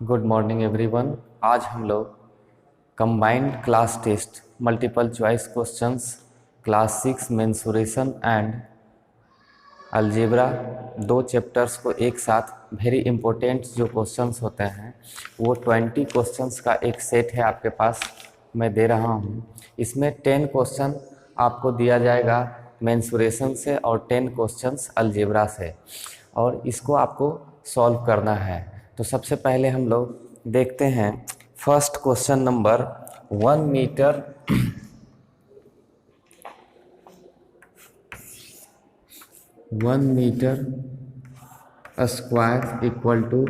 Good morning everyone. आज हम लोग combined class test multiple choice questions class 6 mensuration and algebra दो chapters को एक साथ वेरी इंपॉर्टेंट जो क्वेश्चंस होते हैं वो 20 क्वेश्चंस का एक सेट है आपके पास, मैं दे रहा हूँ। इसमें 10 क्वेश्चन आपको दिया जाएगा मेंसुरेशन से और 10 क्वेश्चंस अलजेब्रा से, और इसको आपको सॉल्व करना है। तो सबसे पहले हम लोग देखते हैं first question number 1 metre 1 metre square equal to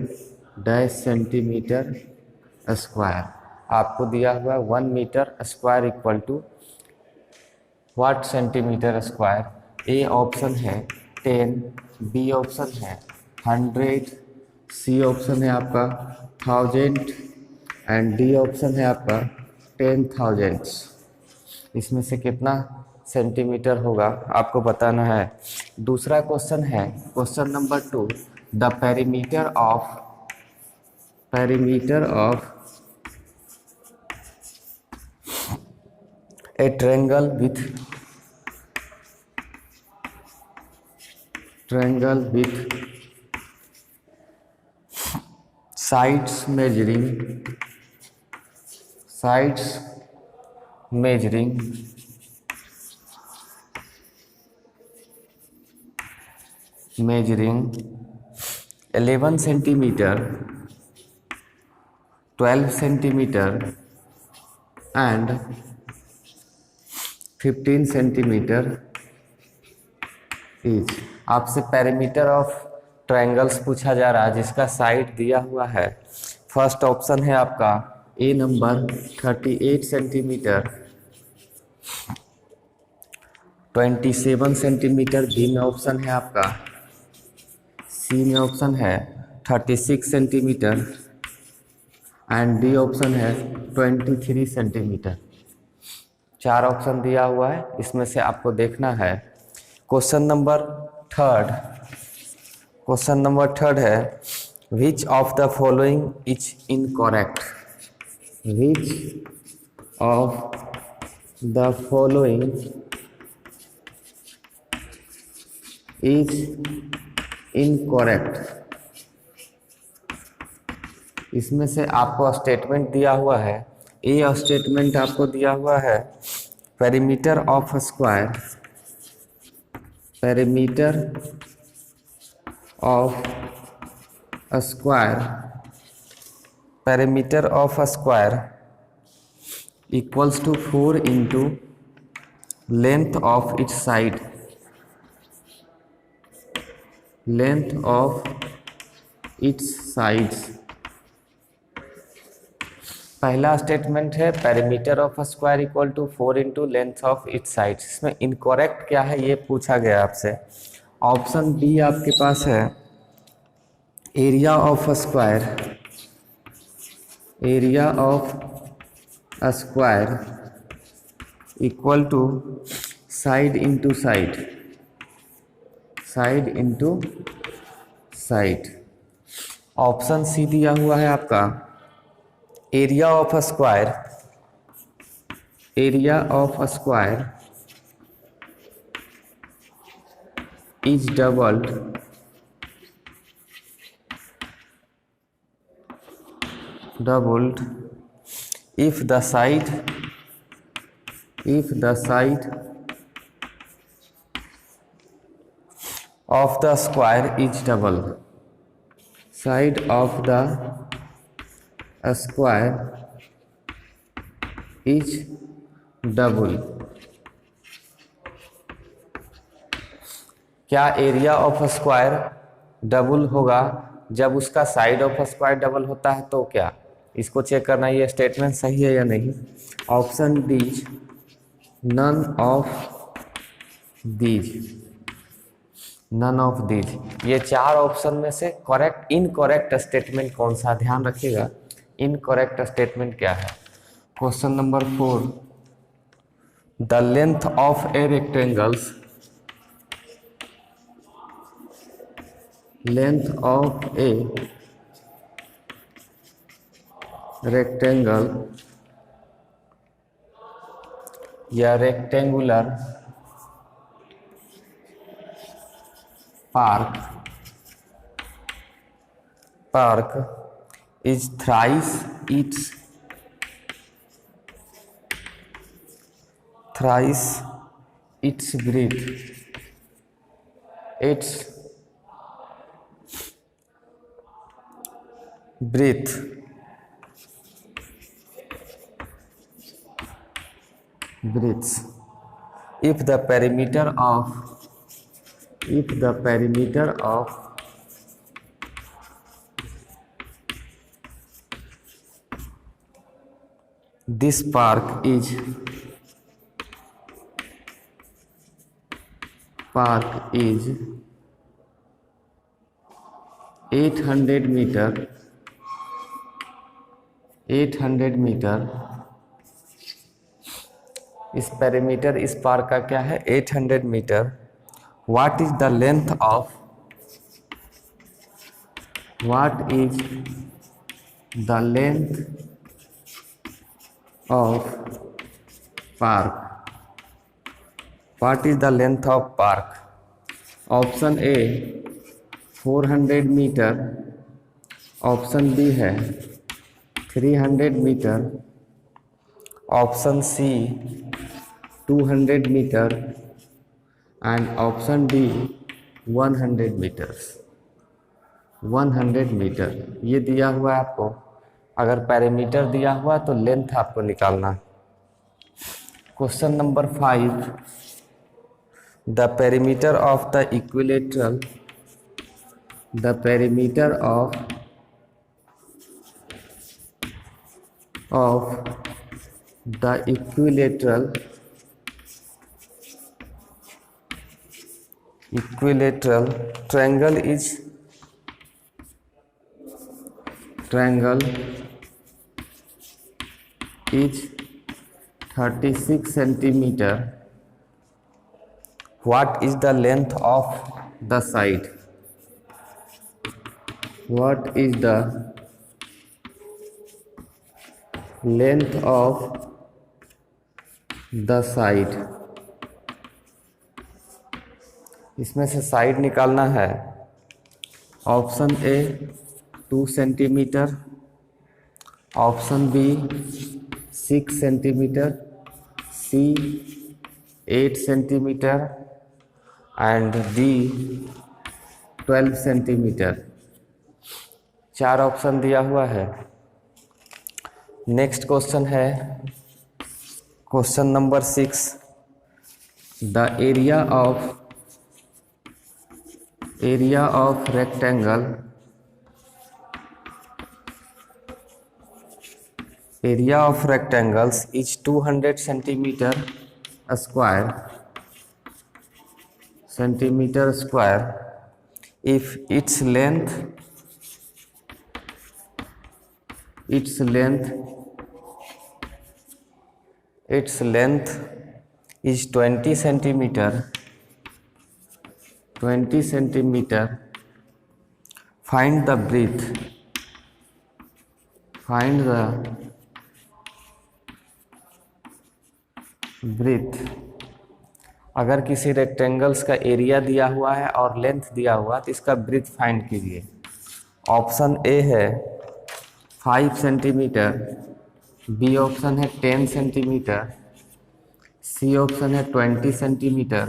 dash centimetre square. आपको दिया हुआ 1 metre square equal to what centimetre square. A option है 10, बी ऑप्शन है 100, सी ऑप्शन है आपका 1000 एंड डी ऑप्शन है आपका 10,000। इसमें से कितना सेंटीमीटर होगा आपको बताना है। दूसरा क्वेश्चन है question number 2, the perimeter of A triangle with sides measuring 11 centimeter, 12 centimeter and 15 centimeter each. आपसे पेरीमीटर ऑफ ट्रायंगल्स पूछा जा रहा है जिसका साइड दिया हुआ है। फर्स्ट ऑप्शन है आपका ए नंबर 38 सेंटीमीटर, 27 सेंटीमीटर। बी में ऑप्शन है आपका, सी में ऑप्शन है 36 सेंटीमीटर एंड डी ऑप्शन है 23 सेंटीमीटर। 4 ऑप्शन दिया हुआ है, इसमें से आपको देखना है। क्वेश्चन नंबर थर्ड है which of the following is incorrect. Which of the following is incorrect. इसमें से आपको स्टेटमेंट दिया हुआ है। ए स्टेटमेंट आपको दिया हुआ है perimeter of square equals to 4 into length of each side. पहला स्टेटमेंट है perimeter of square equal to 4 into length of each side. इसमें इनकरेक्ट क्या है ये पूछा गया आपसे। ऑप्शन बी आपके पास है area of square equal to side into side. Option C दिया हुआ है आपका area of square is doubled if the side of the square is double। side of the square is double। क्या area of square double होगा जब उसका side of square double होता है? तो क्या इसको चेक करना ये स्टेटमेंट सही है या नहीं। Option D none of these. ये 4 ऑप्शन में से इनकरेक्ट स्टेटमेंट कौन सा, ध्यान रखिएगा। इनकरेक्ट स्टेटमेंट क्या है। Question number 4, the length of A rectangles length of a rectangle या rectangular park is thrice its breadth if the perimeter of this park is 800 metre. इस पेरीमीटर इस पार्क का क्या है? 800 metre. What is the length of park? Option A 400 metre, option B है 300 metre, option C 200 metre and option D 100 metre. ये दिया हुआ है आपको। अगर पैरामीटर दिया हुआ तो लेंथ आपको निकालना। Question number 5, the perimeter of the equilateral triangle is 36 centimeter. What is the length of the side? What is the length of the side? इसमें से साइड निकालना है। Option A 2 centimetre, option B 6 centimetre, C 8 centimetre and D 12 centimetre. 4 option दिया हुआ है। Next question है question number 6, the area of rectangle area of rectangles is 200 centimeter square if its length is 20 centimeter, find the breadth अगर किसी rectangles का area दिया हुआ है और लेंथ दिया हुआ तो इसका ब्रीथ फाइंड कीजिए। ऑप्शन ए है 5 सेंटीमीटर, बी ऑप्शन है 10 सेंटीमीटर, सी ऑप्शन है 20 सेंटीमीटर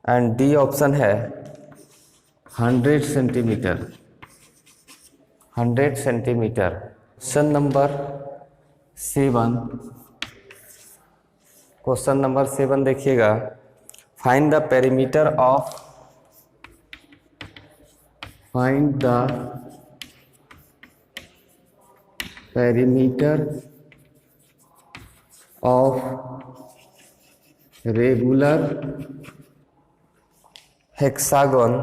एंड डी ऑप्शन है 100 सेंटीमीटर। क्वेश्चन नंबर 7 देखिएगा। Find the perimeter of regular hexagon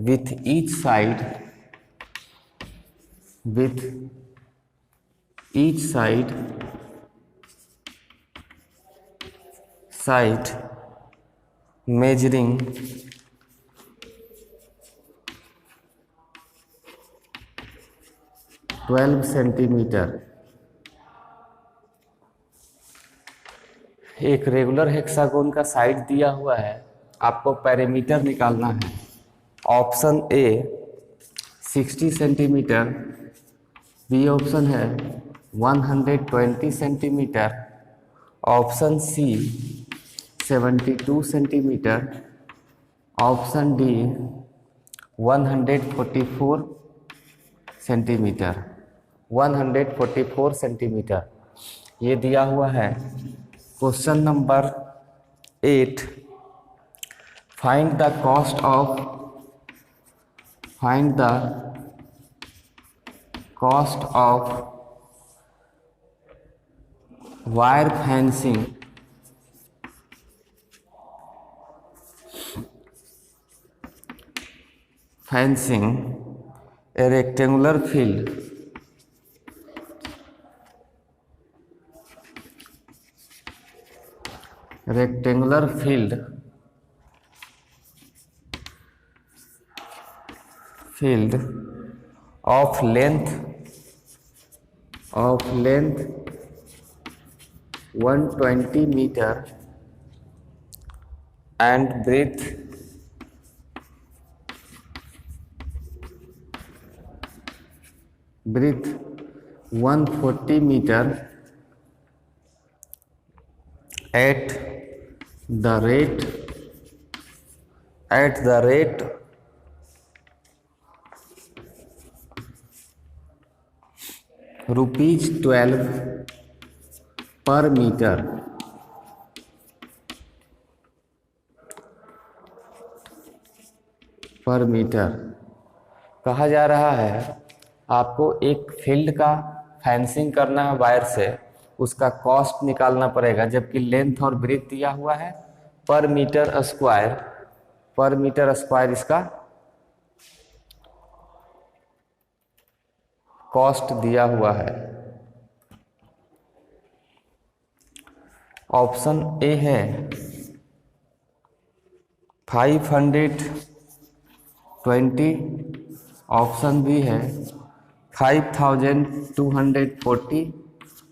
with each side measuring 12 centimetre. एक रेगुलर हेक्सागोन का साइड दिया हुआ है, आपको पेरीमीटर निकालना है। Option A 60 centimetre, B option है 120 centimetre, option C 72 centimetre, option D 144 centimetre. 144 centimetre ये दिया हुआ है। Question number 8, find the cost of wire fencing a rectangular field of length 120 meter and breadth 140 meter at the rate rupees 12 per meter। कहा जा रहा है आपको एक फील्ड का फेंसिंग करना है वायर से, उसका कॉस्ट निकालना पड़ेगा, जबकि लेंथ और ब्रीथ दिया हुआ है पर मीटर स्क्वायर इसका कॉस्ट दिया हुआ है। ऑप्शन ए है 520, ऑप्शन बी है 5240,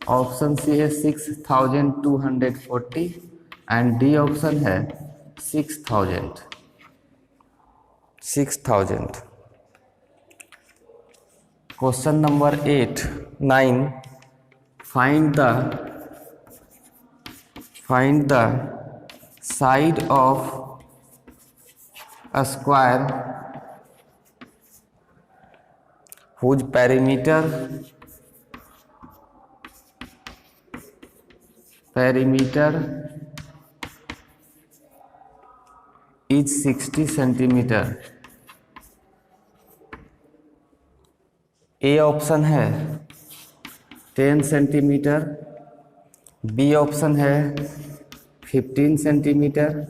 ऑप्शन सी है 6240 एंड डी ऑप्शन है 6000। Question number 9, find the side of a square whose perimeter is 60 centimetre. A option है 10 सेंटीमीटर, बी ऑप्शन है 15 सेंटीमीटर,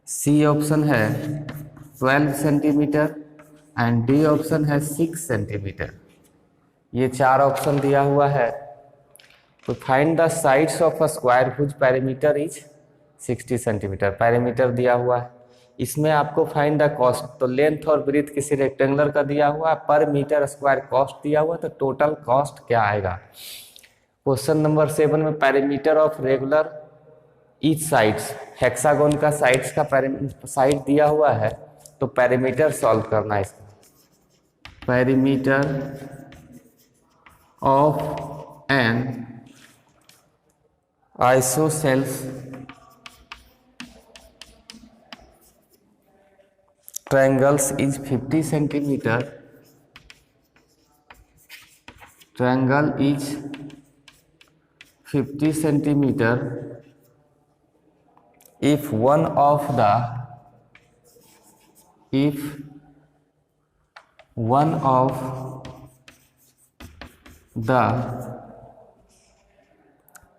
सी ऑप्शन है 12 सेंटीमीटर एंड डी ऑप्शन है 6 centimetre. ये 4 option दिया हुआ है। तो find the sides of a square whose perimeter is 60 centimetre. Perimeter दिया हुआ है, इसमें आपको फाइंड द कॉस्ट, तो लेंथ और ब्रीथ किसी रेक्टेंगुलर का दिया हुआ है, पर मीटर स्क्वायर कॉस्ट दिया हुआ है, तो टोटल कॉस्ट क्या आएगा। क्वेश्चन नंबर 7 में perimeter of regular each sides, hexagon का साइड्स का साइड दिया हुआ है, तो पेरीमीटर सॉल्व करना है इसका। Perimeter of N isosceles triangles is 50 centimeter. Triangle is 50 centimeter if one of the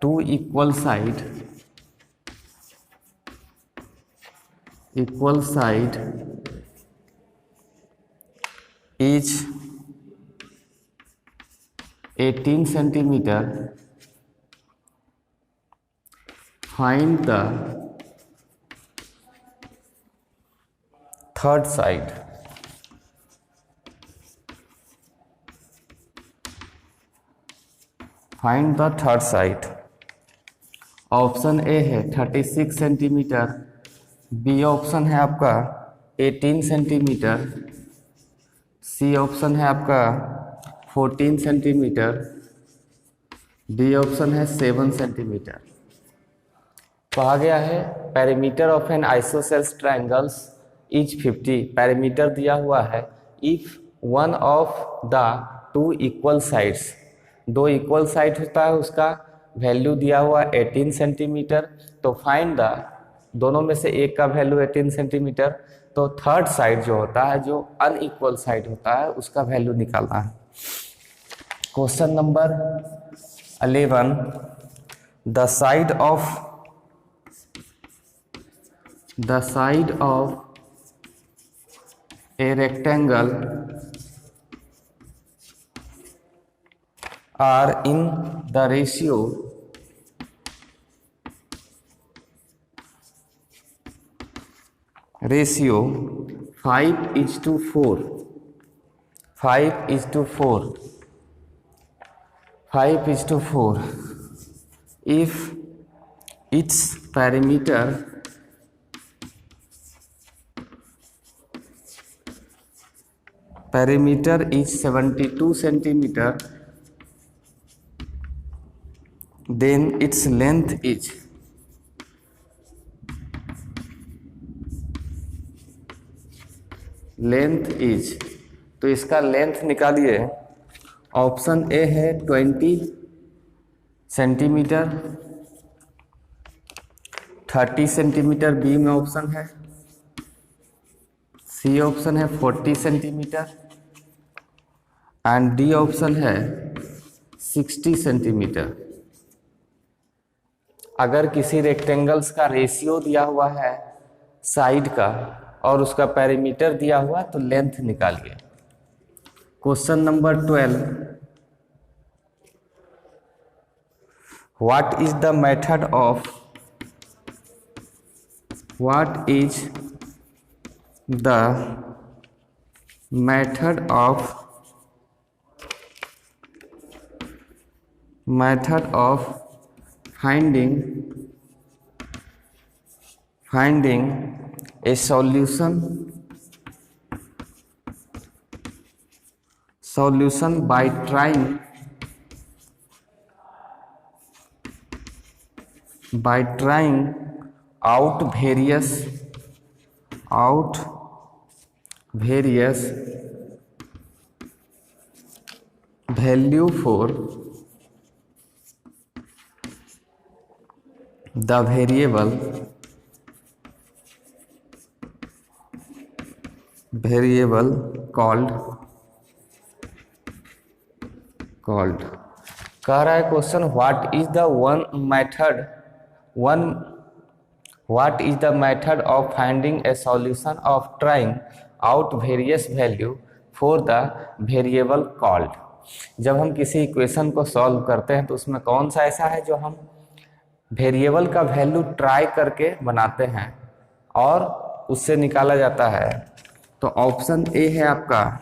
two equal side is 18 centimeter. Find the third side. Find the third side. Option A है 36 centimetre, B option है आपका 18 centimetre, सी option है आपका 14 centimetre, D option है 7 centimetre. कहा गया है perimeter of N isosceles triangles is 50। Perimeter दिया हुआ है if one of the two equal sides, दो इक्वल साइड होता है उसका वैल्यू दिया हुआ 18 सेंटीमीटर। तो फाइंड द, दोनों में से एक का वैल्यू 18 सेंटीमीटर, तो थर्ड साइड जो होता है, जो अनइक्वल साइड होता है, उसका वैल्यू निकालना है। Question number 11, the side of a rectangle are in the ratio 5:4, 5:4 if its perimeter is 72 centimeter, then its length is तो इसका लेंथ निकालिए। ऑप्शन ए है 20 सेंटीमीटर, 30 सेंटीमीटर बी में ऑप्शन है, सी ऑप्शन है 40 सेंटीमीटर एंड डी ऑप्शन है 60 centimetre. अगर किसी रेक्टेंगल्स का रेशियो दिया हुआ है साइड का और उसका पेरीमीटर दिया हुआ तो लेंथ निकालिए। Question number 12, what is the method of finding a solution by trying out various value for the variable called कह रहा है question, what is the method of finding A solution of trying out various value for the variable called. जब हम किसी equation को solve करते हैं तो उसमें कौन सा ऐसा है जो हम वेरिएबल का वैल्यू ट्राई करके बनाते हैं और उससे निकाला जाता है। तो ऑप्शन ए है आपका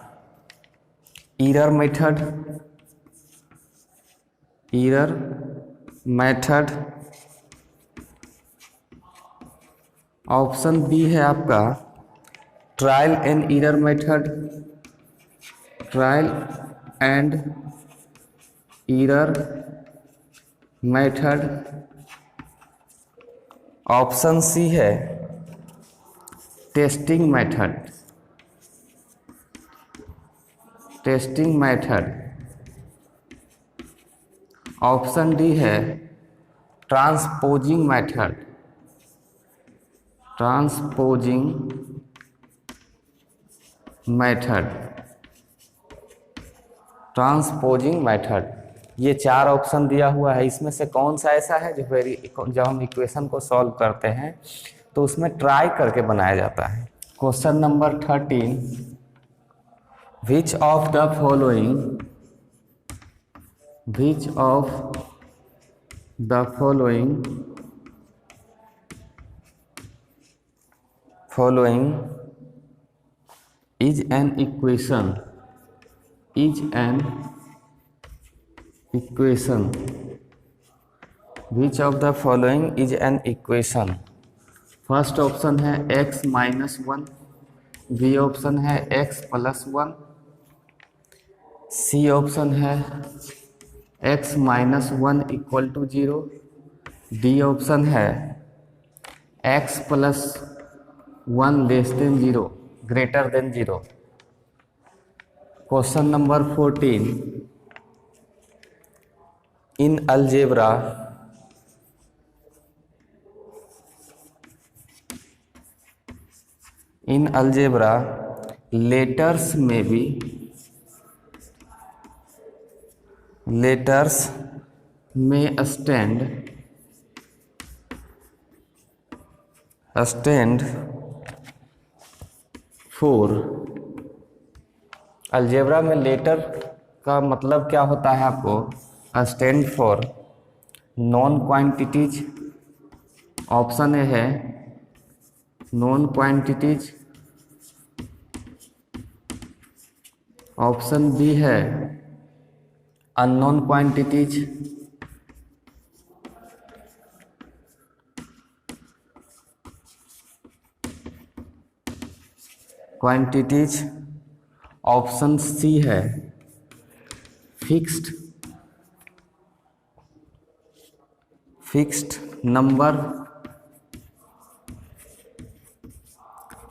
एरर मेथड, ऑप्शन बी है आपका trial and error method, option C है टेस्टिंग मेथड, ऑप्शन डी है ट्रांसपोजिंग मेथड। ये चार ऑप्शन दिया हुआ है, इसमें से कौन सा ऐसा है जब हम इक्वेशन को सॉल्व करते हैं तो उसमें ट्राई करके बनाया जाता है। Question number 13, which of the following is an equation, which of the following is an equation. First option है x-1, बी ऑप्शन है x+1, सी ऑप्शन है x-1 equal to 0, D option है x+1 less than 0 greater than 0। Question number 14, इन algebra letters में stand for. Algebra में letter का मतलब क्या होता है आपको stand for non quantities. Option A है नॉन क्वांटिटीज, ऑप्शन बी है अननोन क्वांटिटीज, ऑप्शन सी है फिक्स्ड नंबर,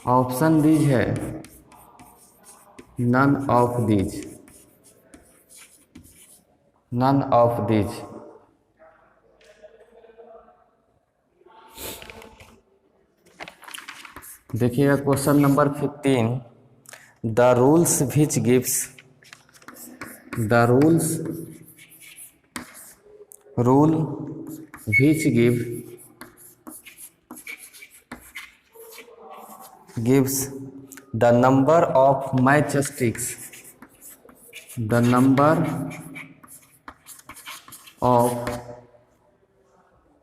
ऑप्शन डी है नन ऑफ दीज। देखिएगा question number 15, the rules which gives the number of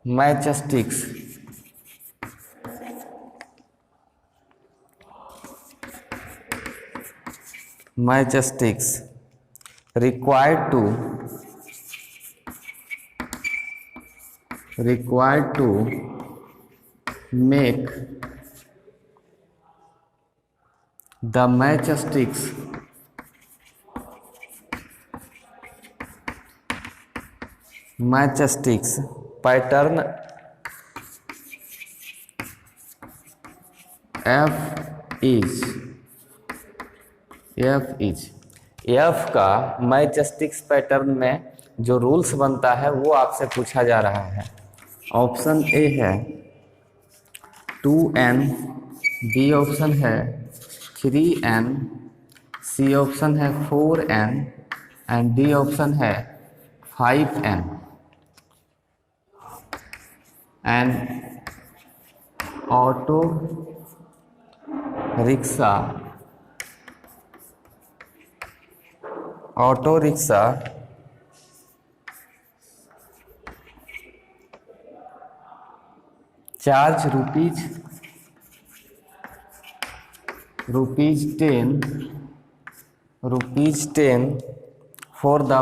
matchsticks required to make the matchsticks pattern F का matchsticks pattern में जो rules बनता है वो आपसे पूछा जा रहा है। ऑप्शन ए है 2n, बी ऑप्शन है 3n, सी ऑप्शन है 4n एंड डी ऑप्शन है 5n। And auto rickshaw 10 rupees 10 for the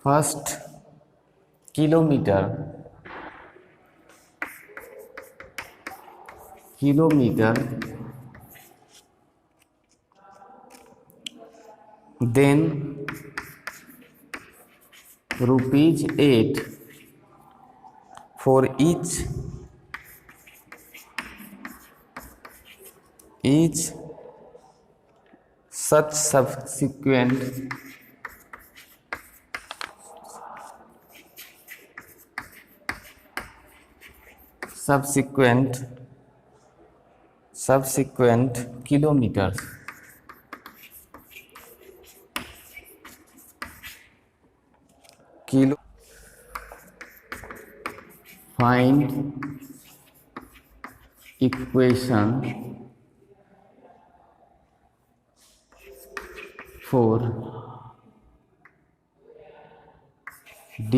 first kilometer then rupees 8 for each such subsequent kilometers। Find equation for d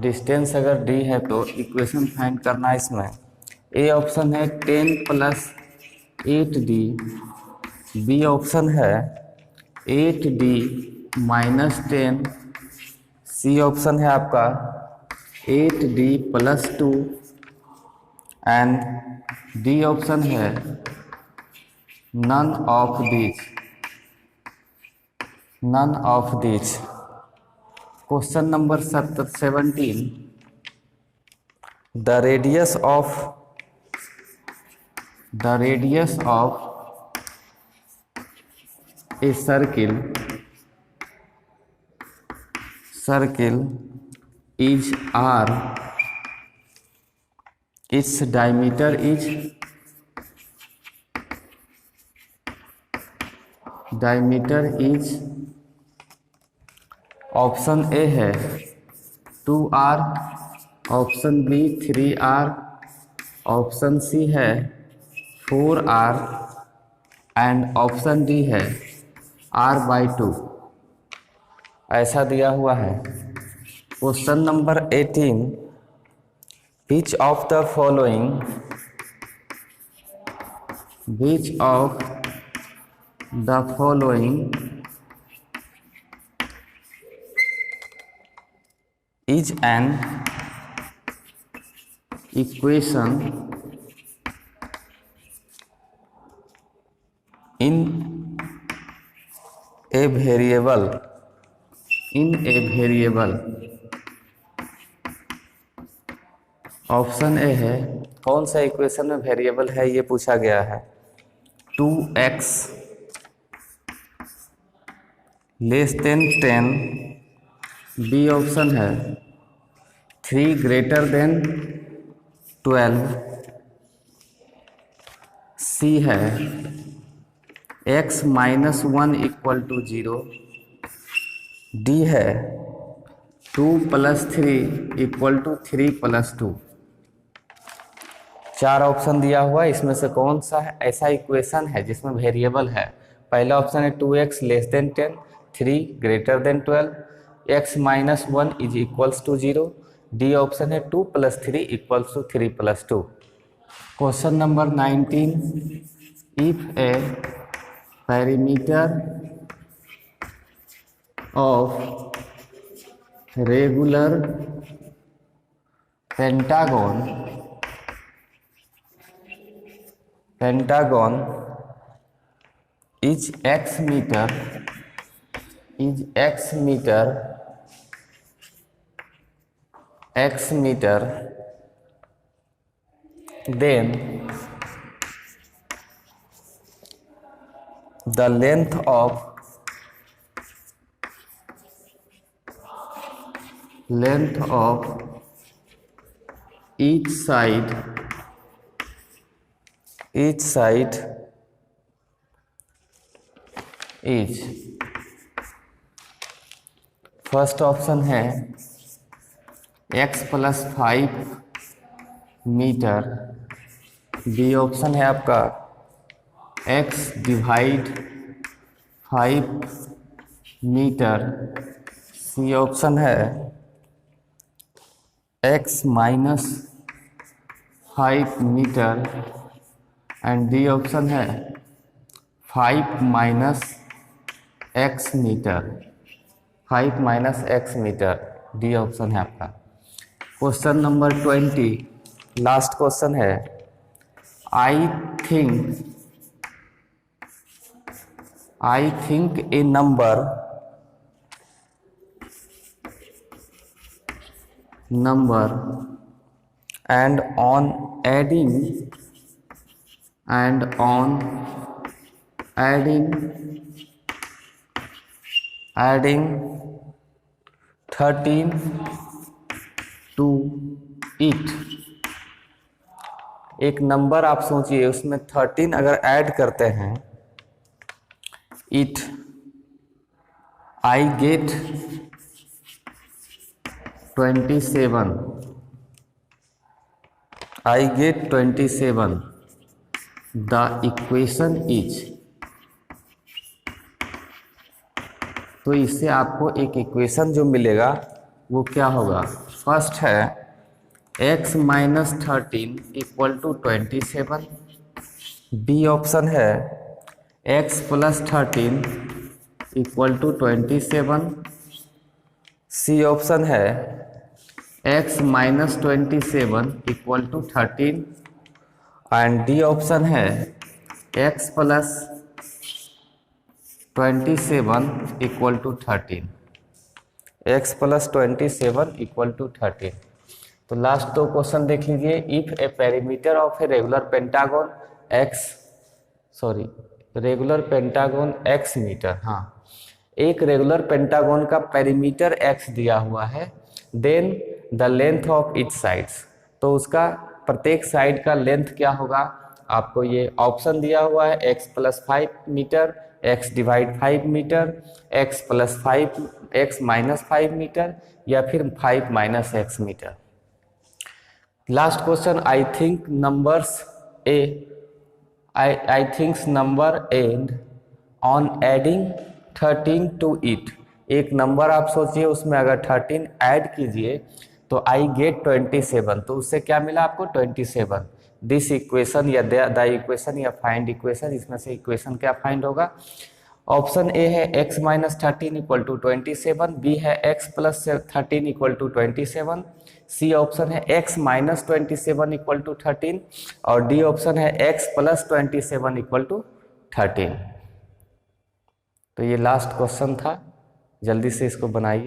distance अगर d है तो equation find करना है इसमें। ए option है 10 plus 8d, B option है 8d minus 10, सी option है आपका 8d plus 2 and D option है none of these, none of these. Question number 17, the radius of a circle is r, its diameter is option A है 2r, option B 3r, option C है 4r and option D है r/2। ऐसा दिया हुआ है। Question number 18, which of the following is an equation in a variable, option A है, कौन सा इक्वेशन में वेरिएबल है ये पूछा गया है। 2x less than 10, B option है 3 ग्रेटर देन 12, सी है x minus 1 equal to 0, D है 2 plus 3 equal to 3 plus 2। 4 option दिया हुआ है, इसमें से कौन सा है ऐसा इक्वेशन है जिसमें वेरिएबल है। पहला ऑप्शन है 2x less than 10, 3 greater than 12, x minus 1 is equals to 0, D option है 2 plus 3 equals to 3 plus 2। Question number 19, if a perimeter of regular pentagon is x meter, then the length of each side is, first option है x plus 5 metre, B option है आपका x divide 5 metre, C option है x minus 5 metre and D option है 5 minus x metre, 5 minus x metre, D option है आपका। Question number 20, last question है, I think a number and on adding 13 to it, एक number आप सोचिए उसमें 13 अगर ऐड करते हैं, it I get 27, the equation is, तो इससे आपको एक इक्वेशन जो मिलेगा वो क्या होगा, फर्स्ट है x minus 13 equal to 27, B option है x plus 13 equal to 27, C option है x minus 27 equal to 13 and D option है x plus 27 equal to 13, x plus 27 equal to 13। तो लास्ट दो क्वेश्चन देख लीजिए। If a perimeter of a regular pentagon x metre, हाँ एक regular pentagon का perimeter x दिया हुआ है, then the length of etch sides, तो उसका प्रत्येक साइड का लेंथ क्या होगा। आपको ये ऑप्शन दिया हुआ है x plus 5 metre, x divide 5 metre, x plus 5, x minus 5 metre या फिर 5 minus x metre. Last question, I think number and on adding 13 to it. एक नंबर आप सोचिए, उसमें अगर 13 ऐड कीजिए तो आई गेट 27, तो उससे क्या मिला आपको 27। दिस इक्वेशन या द इक्वेशन या फाइंड इक्वेशन, इसमें से इक्वेशन क्या फाइंड होगा। ऑप्शन ए है x minus 13 equal to 27, B है x plus 13 equal to 27, C option है x माइनस 27 इक्वल टू 13 और डी ऑप्शन है x प्लस 27 इक्वल टू 13। तो ये लास्ट क्वेश्चन था, जल्दी से इसको बनाइए।